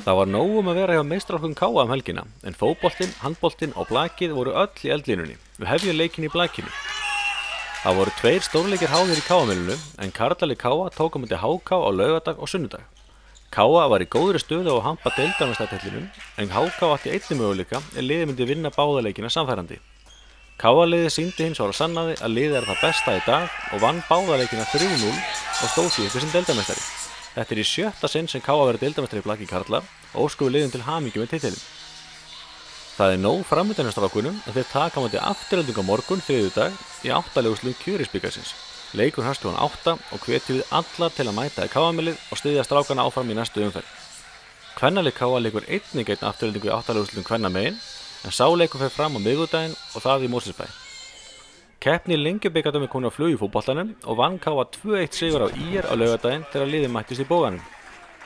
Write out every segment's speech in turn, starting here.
Það var nóg að vera hjá meistaraflokkum KA helgina, en fótboltinn, handboltinn og blakið voru öll í eldlínunni. Við hefjum leikinn í blakinu. Það voru 2 stórleikir háðir í KA-milinu, en karlalið KA tók á móti HK á laugardag og sunnudag. KA var í góðri stöðu á að hampa deildarmeistaratitilnum, en HK átti einnig möguleika en liðið myndi vinna báða leikina samfærandi. KA-liðið sýndi hins vegar og sannaði að liðið er það besta í dag og vann báða leikina 3-0 og stóð því uppi sem deildarmeistari. Þetta í 7. sinn sem KA verið deildarmeistari í blaki karla og óskum við liðum til hamingju með titilinn. Það nóg framundan hjá strákunum en þeir taka á móti Aftureldingu á morgun þriðjudag í 8. úrslit Kjöriðsbikarsins. Leikur hefst klukkan 8 og hvetjum við alla til að mæta í KA-milið og styðja strákana áfram í næstu umferð. Kvennalið KA leikur einnig gegn Aftureldingu í 8. úrslitum kvennamegin en sá leikur fer fram á miðvikudaginn og það í Mosfellsbæ. Keppni í Lengjubikardómi kom á flug í fótboltanum og vann KA 2-1 sigur á ÍR á laugardaginn þegar liðið mættist í Boganum.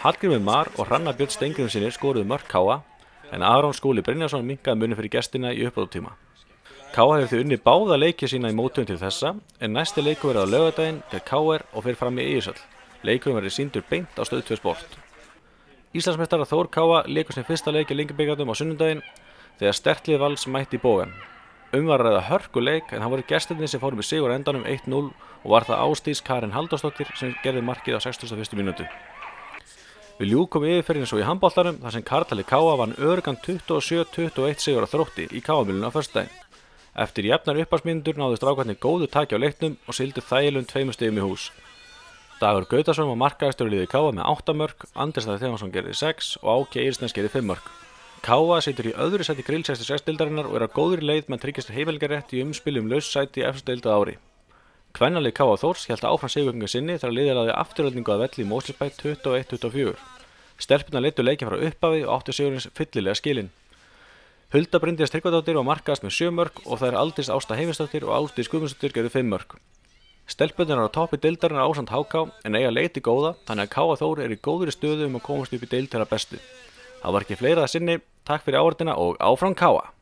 Hallgrímur Mar og Hrannar Björn Steingrímssyni skoruðu mörk KA en Aron Skúli Brynjarsson minnkaði muninn fyrir gestina í uppbótartíma. KA hefur því unnið báða leiki sína í mótum til þessa en næsti leikur verður á laugardaginn gegn KR og fer fram í Egilshöll. Leikurinn verður sýndur beint á Stöð 2 Sport. Íslandsmeistarar Þór KA leikur sinn fyrsta leik í Lengjubikardómi á sunnudaginn þegar sterkt lið Vals mætti í Bogan. Var að ræða hörkuleik en það voru gestirnir sem fóru með sigur á endanum 1-0 og var það Ásdís Karin Halldórsdóttir sem gerði markið á 61. mínútu. Við ljúkum yfirferðinni svo í handboltanum þar sem karlalið KA vann öruggan 27-21 sigur á Þrótti í KA-milinu á föstudaginn. Eftir jafnar upphafsmínútur náðu strákarnir góðu taki á leiknum og sigldu þægilegum 2 stigum í hús. Dagur Gautason var markahæstur í liði KA með 8 mörk, Andrés Daði Þemansson gerði 6 og Áki Eiríksnes gerði 5 mörk. KA situr í öðru sæti grillsæti 6-deildarinnar og er á góðri leið með að tryggjast heimildarrétt í umspili laus sæti í efstu deild að ári. Kvennalið KA Þórs hélt áfram sigurgöngu sinni þegar liðið lagði Aftureldingu að velli í Mosfellsbæ 21-24. Stelpurnar leiddu leikinn frá upphafi og áttu sigurins fyllilega skilinn. Hulda Bryndís Tryggvadóttir var markahæst með 7 mörk og þær Aldís Ásta Heimisdóttir og Ásdís Guðmundsdóttir gerðu 5 mörk. Stelpurnar eru á toppi deildarinnar ásamt HK en eiga leiti góða þannig að KA Þór er í góðri stöðu að komast upp í deild þeirra bestu. Það var ekki fleira að sinni, takk fyrir áhorfina og áfram KA!